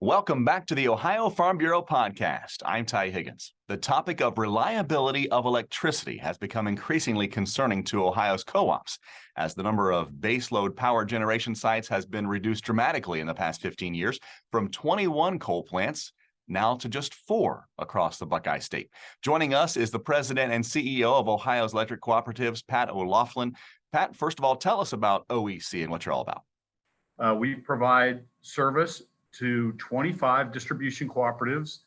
Welcome back to the Ohio Farm Bureau podcast. I'm Ty Higgins. The topic of reliability of electricity has become increasingly concerning to Ohio's co-ops, as the number of baseload power generation sites has been reduced dramatically in the past 15 years, from 21 coal plants now to just 4 across the Buckeye State. Joining us is the president and CEO of Ohio's Electric Cooperatives, Pat O'Loughlin. Pat, first of all, tell us about OEC and what you're all about. We provide service to 25 distribution cooperatives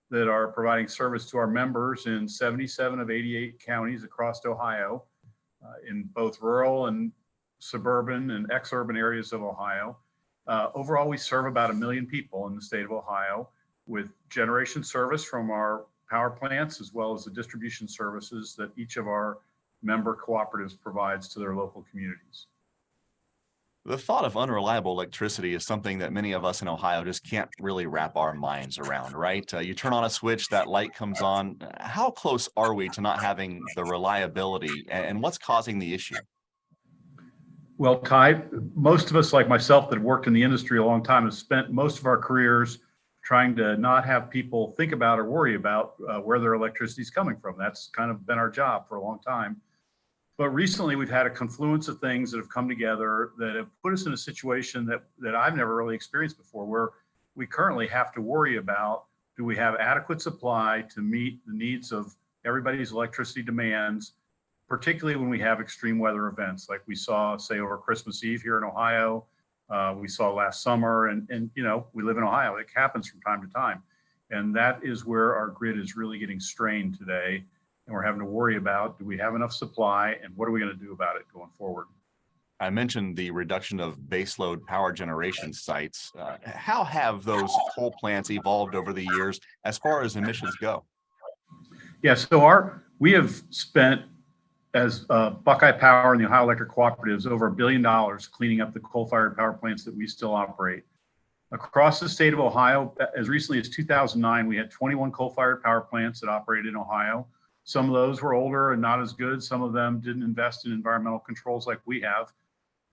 that are providing service to our members in 77 of 88 counties across Ohio, in both rural and suburban and exurban areas of Ohio. Overall, we serve about 1 million people in the state of Ohio with generation service from our power plants, as well as the distribution services that each of our member cooperatives provides to their local communities. The thought of unreliable electricity is something that many of us in Ohio just can't really wrap our minds around, right? You turn on a switch, that light comes on. How close are we to not having the reliability, and what's causing the issue? Well, Ty, most of us, like myself, that have worked in the industry a long time, have spent most of our careers trying to not have people think about or worry about where their electricity is coming from. That's kind of been our job for a long time. But recently, we've had a confluence of things that have come together that have put us in a situation that I've never really experienced before, where we currently have to worry about, do we have adequate supply to meet the needs of everybody's electricity demands, particularly when we have extreme weather events like we saw, say, over Christmas Eve here in Ohio, we saw last summer, and you know, we live in Ohio. It happens from time to time. And that is where our grid is really getting strained today. And we're having to worry about, do we have enough supply, and what are we going to do about it going forward? I mentioned the reduction of baseload power generation sites. How have those coal plants evolved over the years as far as emissions go? Yeah, so we have spent, as Buckeye Power and the Ohio Electric Cooperatives, over $1 billion cleaning up the coal-fired power plants that we still operate. Across the state of Ohio, as recently as 2009, we had 21 coal-fired power plants that operated in Ohio. Some of those were older and not as good. Some of them didn't invest in environmental controls like we have.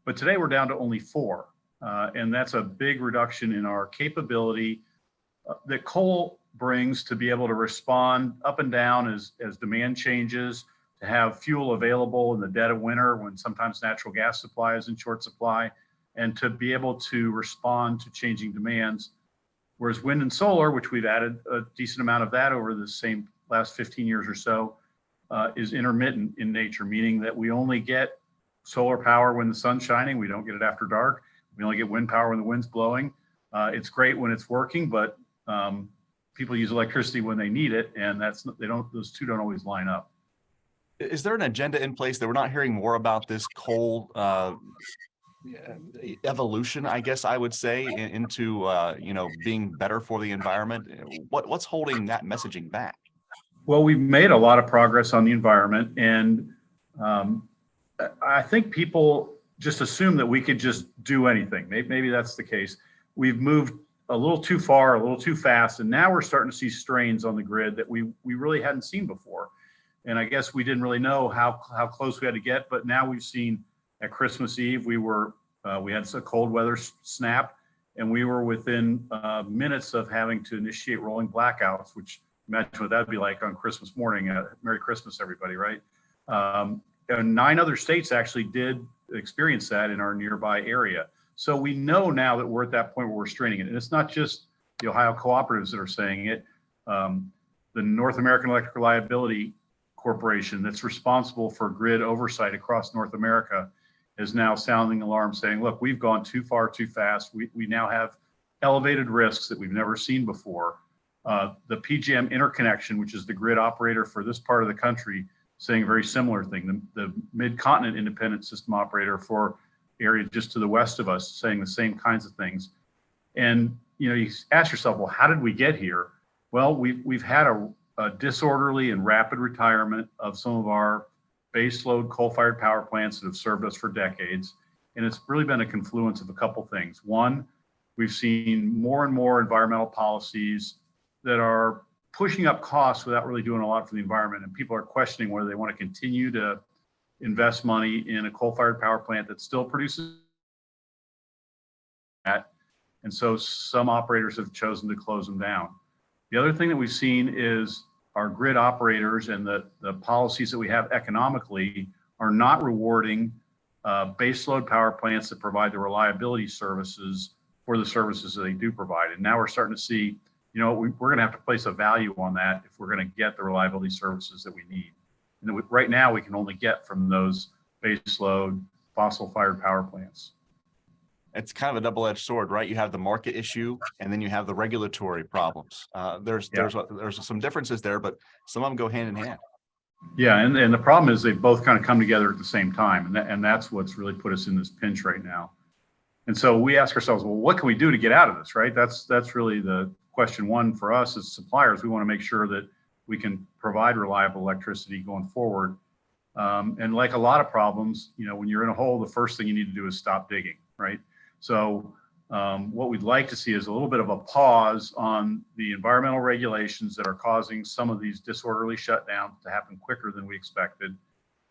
But today we're down to only 4. And that's a big reduction in our capability that coal brings to be able to respond up and down as demand changes, to have fuel available in the dead of winter when sometimes natural gas supply is in short supply, and to be able to respond to changing demands. Whereas wind and solar, which we've added a decent amount of that over the same last 15 years or so, is intermittent in nature, meaning that we only get solar power when the sun's shining. We don't get it after dark. We only get wind power when the wind's blowing. It's great when it's working, but people use electricity when they need it, and those two don't always line up. Is there an agenda in place that we're not hearing more about this coal evolution, I guess I would say, into being better for the environment? What's holding that messaging back? Well, we've made a lot of progress on the environment, and I think people just assume that we could just do anything. Maybe that's the case. We've moved a little too far, a little too fast, and now we're starting to see strains on the grid that we really hadn't seen before. And I guess we didn't really know how close we had to get, but now we've seen at Christmas Eve, we had a cold weather snap, and we were within minutes of having to initiate rolling blackouts, which imagine what that'd be like on Christmas morning. Merry Christmas, everybody, right? And 9 other states actually did experience that in our nearby area. So we know now that we're at that point where we're straining it. And it's not just the Ohio cooperatives that are saying it. The North American Electric Reliability Corporation, that's responsible for grid oversight across North America, is now sounding alarm, saying, look, we've gone too far, too fast. We now have elevated risks that we've never seen before. The PJM interconnection, which is the grid operator for this part of the country, saying a very similar thing. The Mid-Continent Independent System Operator for area just to the west of us, saying the same kinds of things. And you ask yourself, well, how did we get here? Well, we've had a disorderly and rapid retirement of some of our baseload coal-fired power plants that have served us for decades. And it's really been a confluence of a couple things. One, we've seen more and more environmental policies that are pushing up costs without really doing a lot for the environment. And people are questioning whether they want to continue to invest money in a coal-fired power plant that still produces that. And so some operators have chosen to close them down. The other thing that we've seen is our grid operators and the policies that we have economically are not rewarding baseload power plants that provide the reliability services for the services that they do provide. And now we're starting to see, we're going to have to place a value on that if we're going to get the reliability services that we need. And right now we can only get from those baseload fossil-fired power plants. It's kind of a double-edged sword, right? You have the market issue, and then you have the regulatory problems. There's some differences there, but some of them go hand in hand. Yeah, and the problem is they both kind of come together at the same time, and that's what's really put us in this pinch right now. And so we ask ourselves, well, what can we do to get out of this, right? That's really the question one for us as suppliers. We want to make sure that we can provide reliable electricity going forward. And like a lot of problems, when you're in a hole, the first thing you need to do is stop digging, right? So what we'd like to see is a little bit of a pause on the environmental regulations that are causing some of these disorderly shutdowns to happen quicker than we expected.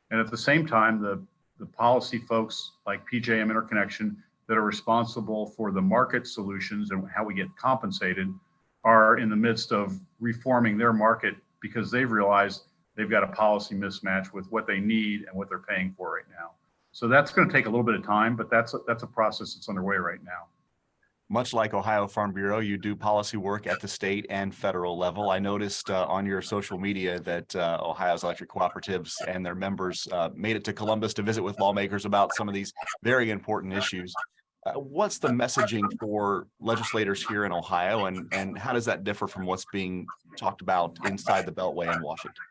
And at the same time, the policy folks like PJM Interconnection that are responsible for the market solutions and how we get compensated are in the midst of reforming their market because they've realized they've got a policy mismatch with what they need and what they're paying for right now. So that's going to take a little bit of time, but that's a process that's underway right now. Much like Ohio Farm Bureau, you do policy work at the state and federal level. I noticed on your social media that Ohio's electric cooperatives and their members made it to Columbus to visit with lawmakers about some of these very important issues. What's the messaging for legislators here in Ohio, and how does that differ from what's being talked about inside the Beltway in Washington?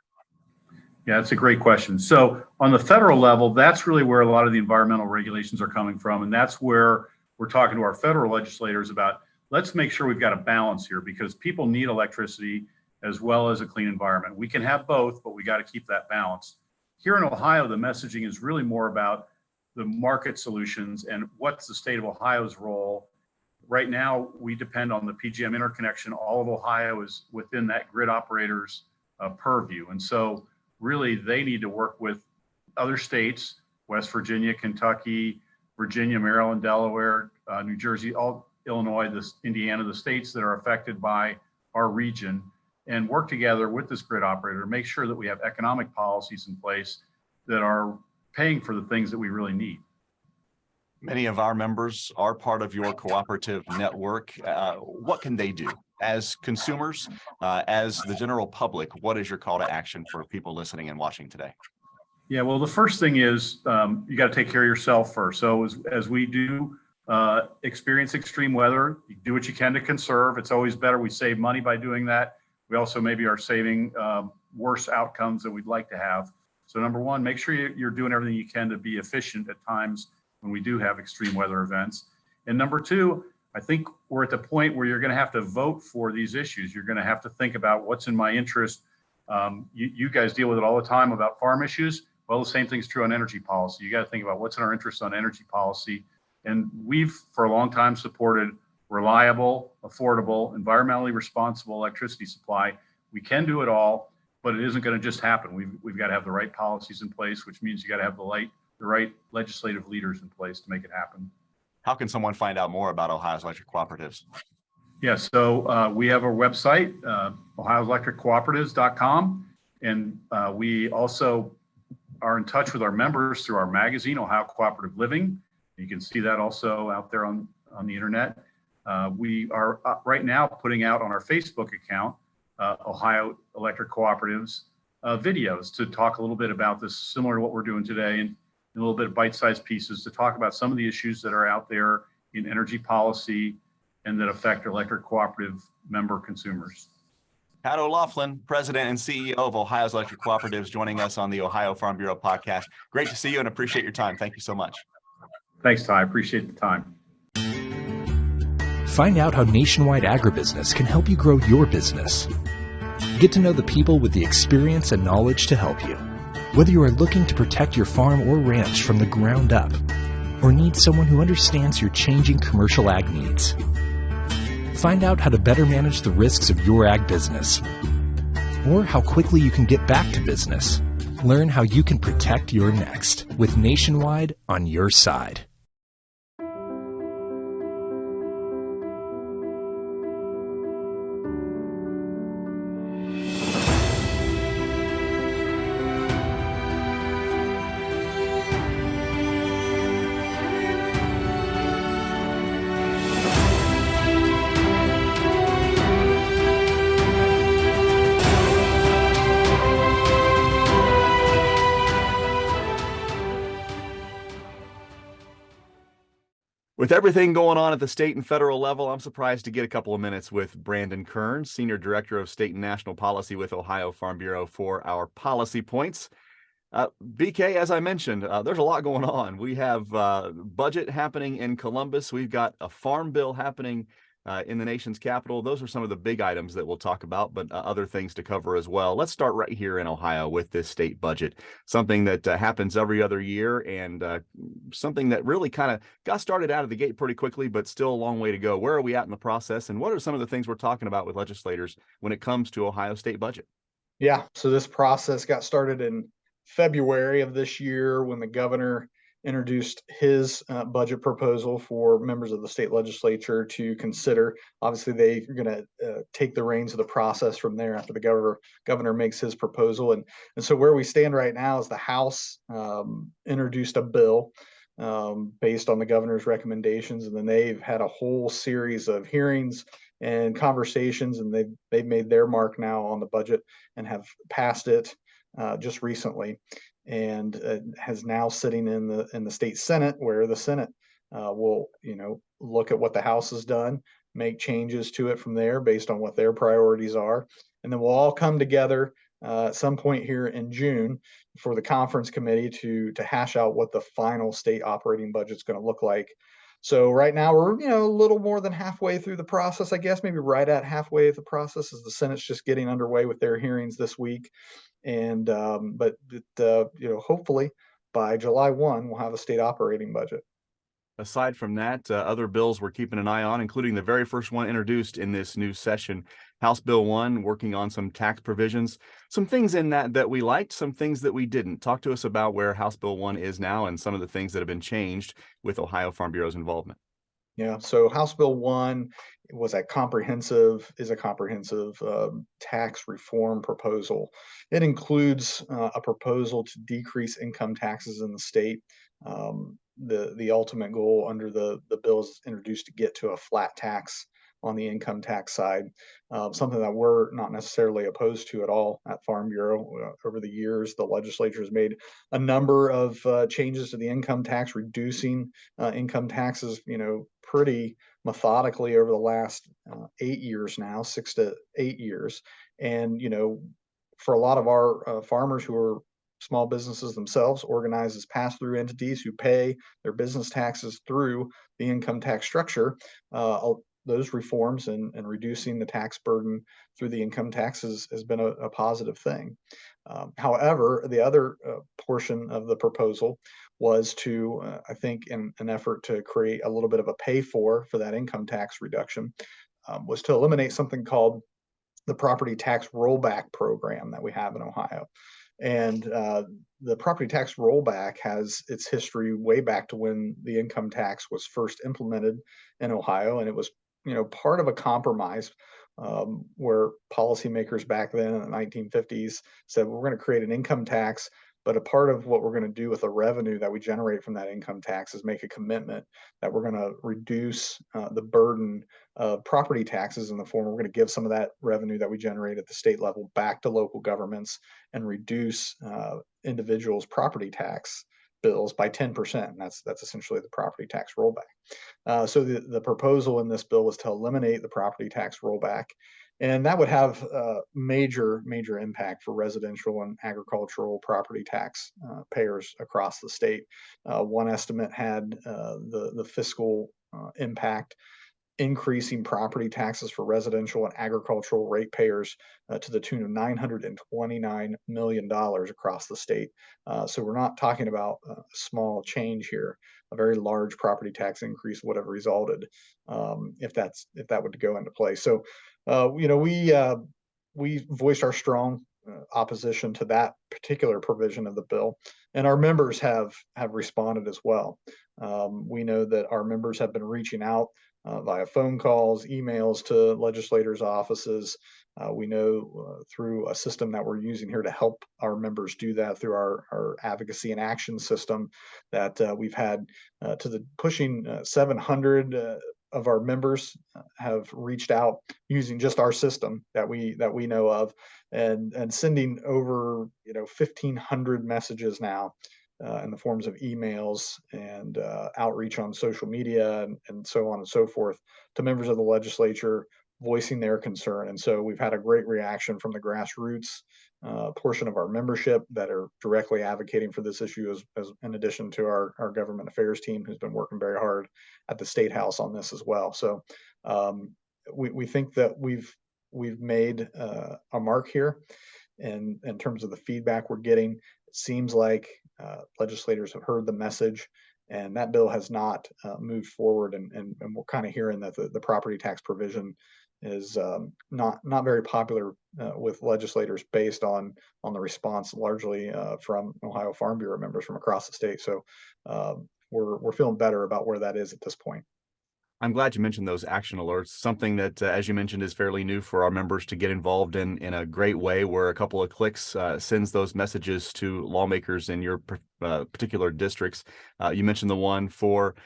Yeah, that's a great question. So on the federal level, that's really where a lot of the environmental regulations are coming from. And that's where we're talking to our federal legislators about, let's make sure we've got a balance here because people need electricity as well as a clean environment. We can have both, but we got to keep that balance. Here in Ohio, the messaging is really more about the market solutions and what's the state of Ohio's role. Right now, we depend on the PJM interconnection. All of Ohio is within that grid operator's purview. And so really, they need to work with other states, West Virginia, Kentucky, Virginia, Maryland, Delaware, New Jersey, Illinois, Indiana, the states that are affected by our region, and work together with this grid operator to make sure that we have economic policies in place that are paying for the things that we really need. Many of our members are part of your cooperative network. What can they do? As consumers, as the general public, what is your call to action for people listening and watching today? Yeah, well, the first thing is you got to take care of yourself first. So as we do experience extreme weather, you do what you can to conserve. It's always better. We save money by doing that. We also maybe are saving worse outcomes than we'd like to have. So number one, make sure you're doing everything you can to be efficient at times when we do have extreme weather events. And number two, I think we're at the point where you're going to have to vote for these issues. You're going to have to think about what's in my interest. You guys deal with it all the time about farm issues. Well, the same thing's true on energy policy. You got to think about what's in our interest on energy policy. And we've, for a long time, supported reliable, affordable, environmentally responsible electricity supply. We can do it all, but it isn't going to just happen. We've got to have the right policies in place, which means you got to have the right legislative leaders in place to make it happen. How can someone find out more about Ohio's electric cooperatives? Yeah, so we have our website, ohioelectriccooperatives.com, and we also are in touch with our members through our magazine, Ohio Cooperative Living. You can see that also out there on the internet. We are right now putting out on our Facebook account, Ohio Electric Cooperatives, videos to talk a little bit about this, similar to what we're doing today, and a little bit of bite-sized pieces to talk about some of the issues that are out there in energy policy and that affect electric cooperative member consumers. Pat O'Loughlin, President and CEO of Ohio's Electric Cooperatives, joining us on the Ohio Farm Bureau podcast. Great to see you and appreciate your time. Thank you so much. Thanks, Ty. I appreciate the time. Find out how Nationwide Agribusiness can help you grow your business. Get to know the people with the experience and knowledge to help you. Whether you are looking to protect your farm or ranch from the ground up, or need someone who understands your changing commercial ag needs. Find out how to better manage the risks of your ag business, or how quickly you can get back to business. Learn how you can protect your next with Nationwide on your side. With everything going on at the state and federal level, I'm surprised to get a couple of minutes with Brandon Kern, Senior Director of State and National Policy with Ohio Farm Bureau, for our policy points. BK, as I mentioned, there's a lot going on. We have budget happening in Columbus. We've got a farm bill happening in the nation's capital. Those are some of the big items that we'll talk about, but other things to cover as well. Let's start right here in Ohio with this state budget, something that happens every other year, and something that really kind of got started out of the gate pretty quickly, but still a long way to go. Where are we at in the process, and what are some of the things we're talking about with legislators when it comes to Ohio state budget? Yeah, so this process got started in February of this year when the governor introduced his budget proposal for members of the state legislature to consider. Obviously, they are going to take the reins of the process from there after the governor makes his proposal. And so where we stand right now is the House introduced a bill based on the governor's recommendations, and then they've had a whole series of hearings and conversations, and they've made their mark now on the budget and have passed it just recently, and has now sitting in the state Senate, where the Senate will look at what the House has done, make changes to it from there based on what their priorities are, and then we'll all come together at some point here in June for the conference committee to hash out what the final state operating budget is going to look like. So right now we're a little more than halfway through the process, I guess, maybe right at halfway of the process, as the Senate's just getting underway with their hearings this week. And hopefully by July 1, we'll have a state operating budget. Aside from that, other bills we're keeping an eye on, including the very first one introduced in this new session, House Bill 1, working on some tax provisions, some things in that we liked, some things that we didn't. Talk to us about where House Bill 1 is now and some of the things that have been changed with Ohio Farm Bureau's involvement. Yeah, so House Bill 1 is a comprehensive tax reform proposal. It includes a proposal to decrease income taxes in the state. The ultimate goal under the bill is introduced to get to a flat tax on the income tax side, something that we're not necessarily opposed to at all at Farm Bureau. Over the years, the legislature has made a number of changes to the income tax, reducing income taxes, pretty methodically over the last 8 years now, 6 to 8 years. And, for a lot of our farmers who are small businesses themselves, organized as pass-through entities who pay their business taxes through the income tax structure, those reforms and reducing the tax burden through the income taxes has been a positive thing. However, the other portion of the proposal was to, I think, in an effort to create a little bit of a pay for that income tax reduction, was to eliminate something called the property tax rollback program that we have in Ohio. And the property tax rollback has its history way back to when the income tax was first implemented in Ohio, and it was part of a compromise where policymakers back then in the 1950s said, we're going to create an income tax, but a part of what we're going to do with the revenue that we generate from that income tax is make a commitment that we're going to reduce the burden of property taxes in the form we're going to give some of that revenue that we generate at the state level back to local governments and reduce individuals' property tax bills by 10%. And that's essentially the property tax rollback. So the proposal in this bill was to eliminate the property tax rollback, and that would have major impact for residential and agricultural property tax payers across the state. One estimate had the fiscal impact increasing property taxes for residential and agricultural ratepayers to the tune of $929 million across the state. So we're not talking about a small change here. A very large property tax increase would have resulted if that would go into play. So we voiced our strong opposition to that particular provision of the bill, and our members have responded as well. We know that our members have been reaching out via phone calls, emails to legislators' offices. We know through a system that we're using here to help our members do that through our advocacy and action system that we've had to the pushing 700 of our members have reached out using just our system that we know of, and sending over 1,500 messages now in the forms of emails and outreach on social media and so on and so forth to members of the legislature voicing their concern. And so we've had a great reaction from the grassroots portion of our membership that are directly advocating for this issue, as in addition to our government affairs team, who's been working very hard at the State House on this as well. So we think that we've made a mark here, and in terms of the feedback we're getting, it seems like legislators have heard the message, and that bill has not moved forward. And we're kind of hearing that the property tax provision is not very popular with legislators, based on the response largely from Ohio Farm Bureau members from across the state. So we're feeling better about where that is at this point. I'm glad you mentioned those action alerts, something that, as you mentioned, is fairly new for our members to get involved in a great way, where a couple of clicks sends those messages to lawmakers in your particular districts. You mentioned the one for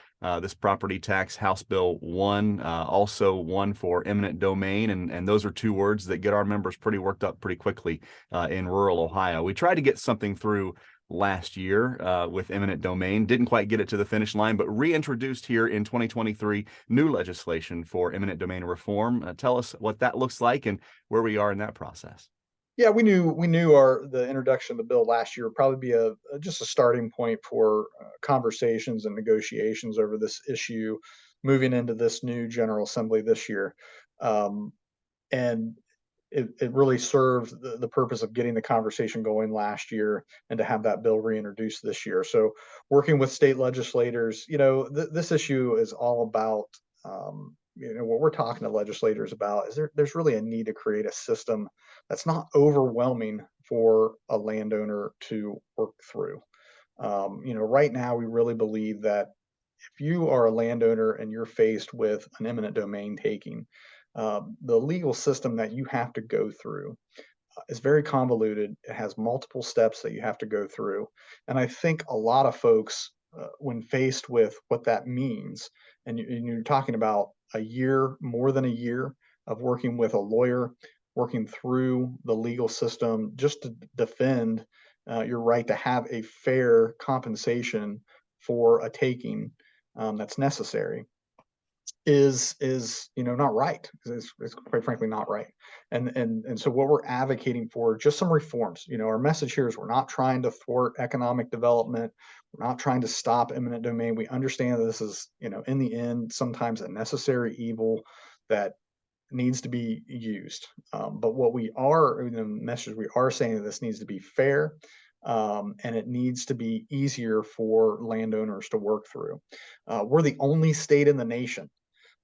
this property tax House Bill 1, also one for eminent domain, and those are two words that get our members pretty worked up pretty quickly in rural Ohio. We tried to get something through last year with eminent domain, didn't quite get it to the finish line, but reintroduced here in 2023 new legislation for eminent domain reform. Tell us what that looks like and where we are in that process. Yeah, we knew the introduction of the bill last year would probably be just a starting point for conversations and negotiations over this issue moving into this new General Assembly this year. And it really served the purpose of getting the conversation going last year, and to have that bill reintroduced this year. So working with state legislators, this issue is all about, what we're talking to legislators about is there's really a need to create a system that's not overwhelming for a landowner to work through. Right now we really believe that if you are a landowner and you're faced with an eminent domain taking, the legal system that you have to go through is very convoluted. It has multiple steps that you have to go through. And I think a lot of folks, when faced with what that means, and you're talking about a year, more than a year of working with a lawyer, working through the legal system just to defend your right to have a fair compensation for a taking that's necessary, is not right. It's quite frankly not right. And so what we're advocating for, just some reforms. Our message here is we're not trying to thwart economic development. We're not trying to stop eminent domain. We understand that this is, in the end, sometimes a necessary evil that needs to be used. But what we are, the message we are saying, that this needs to be fair, and it needs to be easier for landowners to work through. We're the only state in the nation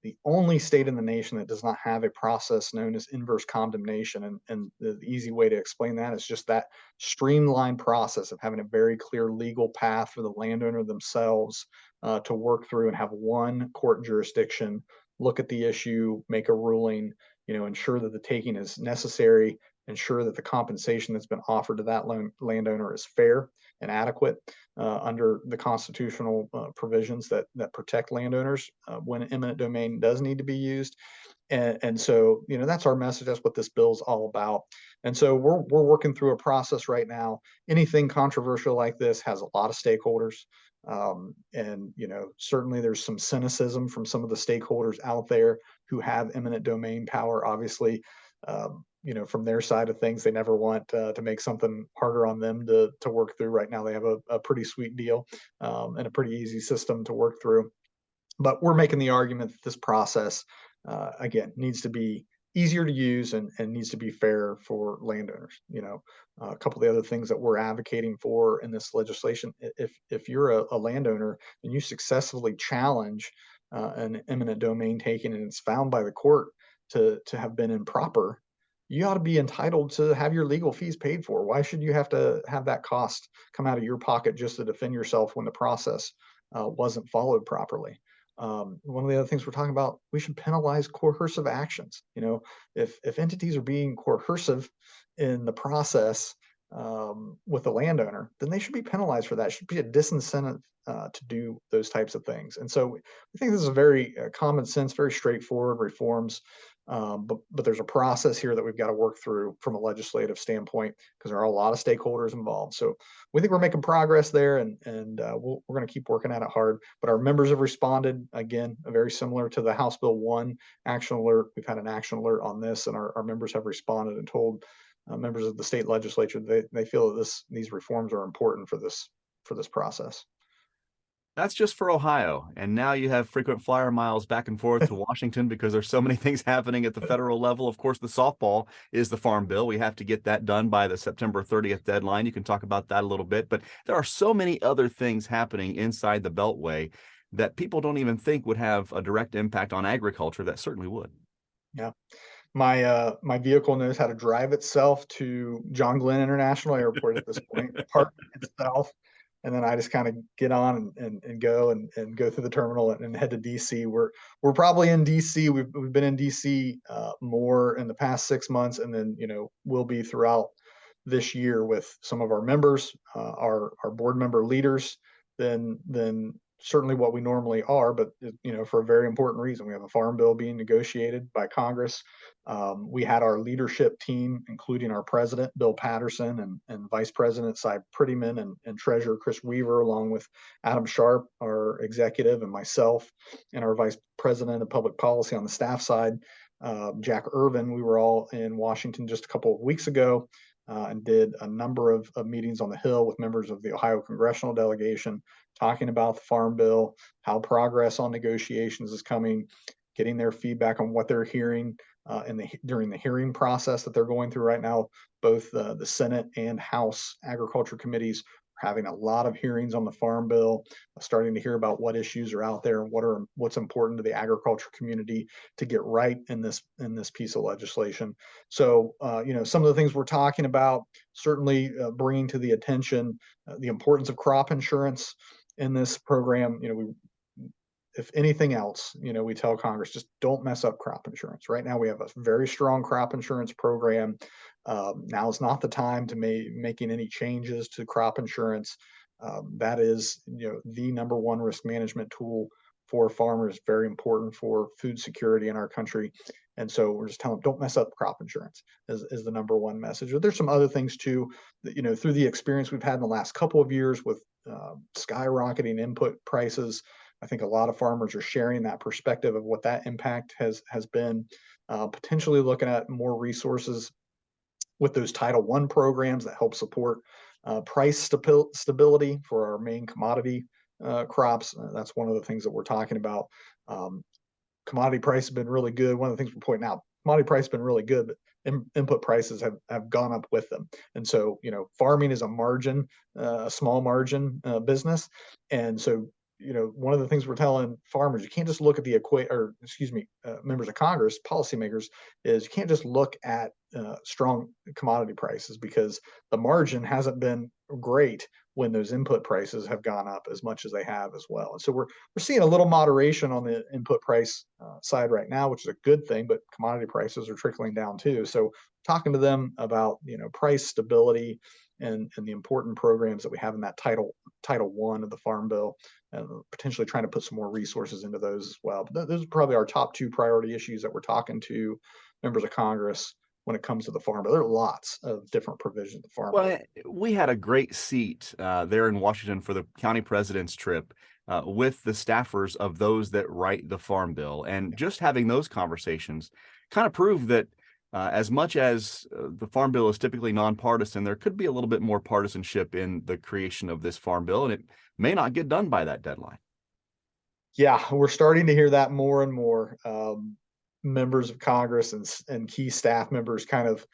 that does not have a process known as inverse condemnation. And the easy way to explain that is just that streamlined process of having a very clear legal path for the landowner themselves to work through and have one court jurisdiction look at the issue, make a ruling, ensure that the taking is necessary, ensure that the compensation that's been offered to that landowner is fair and adequate under the constitutional provisions that protect landowners when eminent domain does need to be used. And so, that's our message. That's what this bill is all about. And so we're working through a process right now. Anything controversial like this has a lot of stakeholders. And certainly there's some cynicism from some of the stakeholders out there who have eminent domain power. Obviously, from their side of things, they never want to make something harder on them to work through. Right now, they have a pretty sweet deal and a pretty easy system to work through. But we're making the argument that this process, again, needs to be easier to use and needs to be fair for landowners. A couple of the other things that we're advocating for in this legislation: if you're a landowner and you successfully challenge an eminent domain taking and it's found by the court to have been improper, you ought to be entitled to have your legal fees paid for. Why should you have to have that cost come out of your pocket just to defend yourself when the process wasn't followed properly? One of the other things we're talking about, we should penalize coercive actions. If entities are being coercive in the process with the landowner, then they should be penalized for that. It should be a disincentive to do those types of things. And so I think this is a very common sense, very straightforward reforms But there's a process here that we've got to work through from a legislative standpoint because there are a lot of stakeholders involved. So we think we're making progress there, and we're going to keep working at it hard. But our members have responded again, very similar to the House Bill 1 action alert. We've had an action alert on this, and our members have responded and told members of the state legislature they feel that these reforms are important for this process. That's just for Ohio. And now you have frequent flyer miles back and forth to Washington because there's so many things happening at the federal level. Of course, the softball is the Farm Bill. We have to get that done by the September 30th deadline. You can talk about that a little bit, but there are so many other things happening inside the Beltway that people don't even think would have a direct impact on agriculture that certainly would. Yeah. My vehicle knows how to drive itself to John Glenn International Airport at this point, park itself, and then I just kind of get on and go and go through the terminal and head to DC. We're probably in DC. We've been in DC more in the past 6 months, and then we'll be throughout this year with some of our members, our board member leaders, than certainly what we normally are, but for a very important reason. We have a farm bill being negotiated by Congress. We had our leadership team, including our president, Bill Patterson, and Vice President Cy Prettyman, and Treasurer Chris Weaver, along with Adam Sharp, our executive, and myself, and our Vice President of Public Policy on the staff side, Jack Irvin. We were all in Washington just a couple of weeks ago and did a number of meetings on the Hill with members of the Ohio congressional delegation, talking about the Farm Bill, how progress on negotiations is coming, getting their feedback on what they're hearing during the hearing process that they're going through right now. Both the Senate and House Agriculture Committees are having a lot of hearings on the Farm Bill, starting to hear about what issues are out there and what's important to the agriculture community to get right in this piece of legislation. So some of the things we're talking about, certainly bringing to the attention the importance of crop insurance in this program. If anything else, we tell Congress, just don't mess up crop insurance. Right now, we have a very strong crop insurance program. Now is not the time to making any changes to crop insurance. That is, the number one risk management tool for farmers, very important for food security in our country. And so we're just telling them, don't mess up crop insurance is the number one message. But there's some other things too, that, through the experience we've had in the last couple of years with skyrocketing input prices. I think a lot of farmers are sharing that perspective of what that impact has been, potentially looking at more resources with those Title I programs that help support price stability for our main commodity crops. That's one of the things that we're talking about. Commodity price has been really good. One of the things we're pointing out, commodity price has been really good, but input prices have gone up with them. And so, farming is a small margin business. And so, one of the things we're telling farmers, you can't just look at members of Congress, policymakers, is you can't just look at strong commodity prices, because the margin hasn't been great when those input prices have gone up as much as they have as well. And so we're seeing a little moderation on the input price side right now, which is a good thing, but commodity prices are trickling down too. So talking to them about, price stability and the important programs that we have in that Title I of the Farm Bill, and potentially trying to put some more resources into those as well. But those are probably our top two priority issues that we're talking to members of Congress when it comes to the Farm Bill. There are lots of different provisions of the Farm Bill. Well, we had a great seat there in Washington for the county president's trip with the staffers of those that write the Farm Bill. And just having those conversations kind of proved that as much as the Farm Bill is typically nonpartisan, there could be a little bit more partisanship in the creation of this Farm Bill, and it may not get done by that deadline. Yeah, we're starting to hear that more and more. Members of Congress and key staff members kind of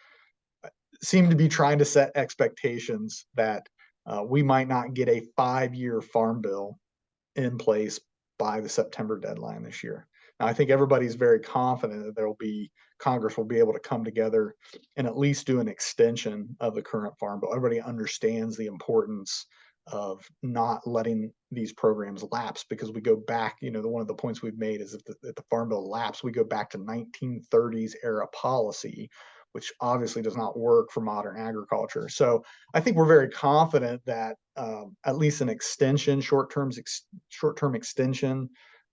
seem to be trying to set expectations that we might not get a 5-year Farm Bill in place by the September deadline this year. Now, I think everybody's very confident that Congress will be able to come together and at least do an extension of the current Farm Bill. Everybody understands the importance of not letting these programs lapse, because we go back, one of the points we've made is if the Farm Bill lapse, we go back to 1930s era policy, which obviously does not work for modern agriculture. So I think we're very confident that at least an extension, short-term extension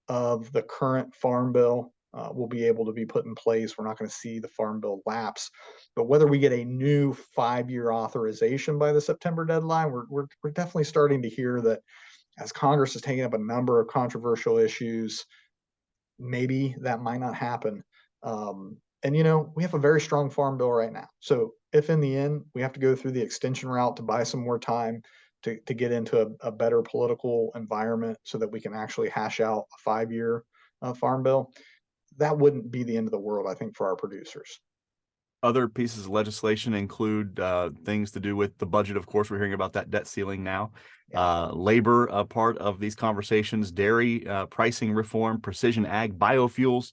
of the current Farm Bill will be able to be put in place. We're not going to see the Farm Bill lapse. But whether we get a new 5-year authorization by the September deadline, we're definitely starting to hear that as Congress is taking up a number of controversial issues, maybe that might not happen. And we have a very strong farm bill right now. So if in the end we have to go through the extension route to buy some more time to get into a better political environment so that we can actually hash out a 5-year farm bill, that wouldn't be the end of the world, I think, for our producers. Other pieces of legislation include things to do with the budget. Of course, we're hearing about that debt ceiling now. Labor, a part of these conversations, dairy pricing reform, precision ag, biofuels,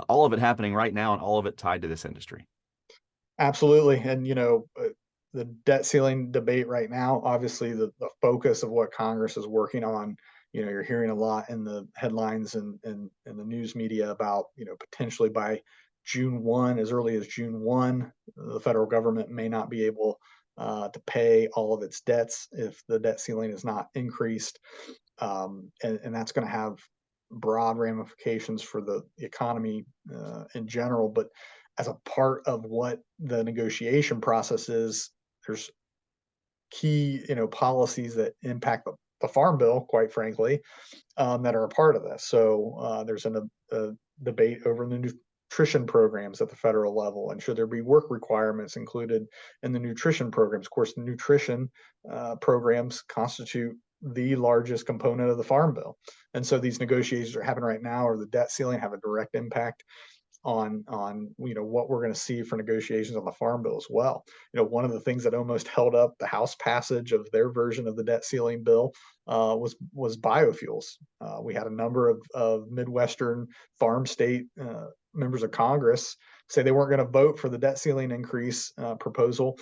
all of it happening right now and all of it tied to this industry. Absolutely. And, the debt ceiling debate right now, obviously the focus of what Congress is working on, you're hearing a lot in the headlines and in the news media about, potentially by June 1, as early as June 1, the federal government may not be able to pay all of its debts if the debt ceiling is not increased. And that's going to have broad ramifications for the economy in general. But as a part of what the negotiation process is, there's key, policies that impact the farm bill, quite frankly, that are a part of this. So there's a debate over the nutrition programs at the federal level, and should there be work requirements included in the nutrition programs. Of course, the nutrition programs constitute the largest component of the farm bill, and so these negotiations are happening right now, or the debt ceiling have a direct impact on what we're going to see for negotiations on the farm bill as well. One of the things that almost held up the House passage of their version of the debt ceiling bill was biofuels. We had a number of Midwestern farm state members of Congress say they weren't going to vote for the debt ceiling increase proposal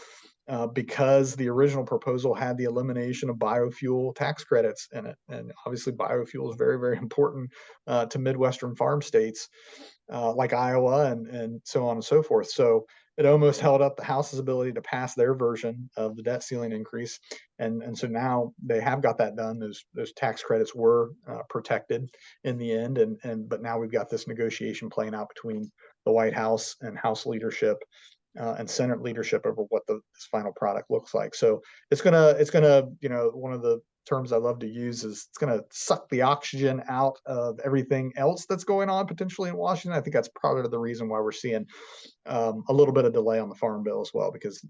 because the original proposal had the elimination of biofuel tax credits in it. And obviously biofuel is very, very important to Midwestern farm states like Iowa and so on and so forth. So it almost held up the House's ability to pass their version of the debt ceiling increase. And so now they have got that done. Those tax credits were protected in the end. But now we've got this negotiation playing out between the White House and House leadership and Senate leadership over what this final product looks like. So it's gonna, one of the terms I love to use is it's going to suck the oxygen out of everything else that's going on potentially in Washington. I think that's part of the reason why we're seeing a little bit of delay on the farm bill as well, because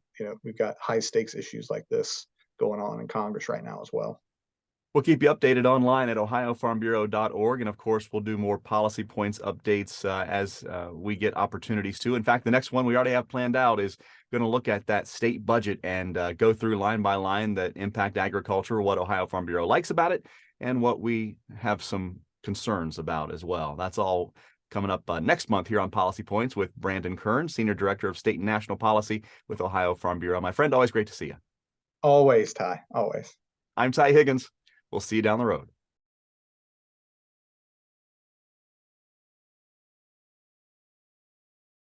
we've got high stakes issues like this going on in Congress right now as well. We'll keep you updated online at ohiofarmbureau.org. And of course, we'll do more policy points updates as we get opportunities to. In fact, the next one we already have planned out is going to look at that state budget and go through line by line that impact agriculture, what Ohio Farm Bureau likes about it, and what we have some concerns about as well. That's all coming up next month here on Policy Points with Brandon Kern, Senior Director of State and National Policy with Ohio Farm Bureau. My friend, always great to see you. Always, Ty. Always. I'm Ty Higgins. We'll see you down the road.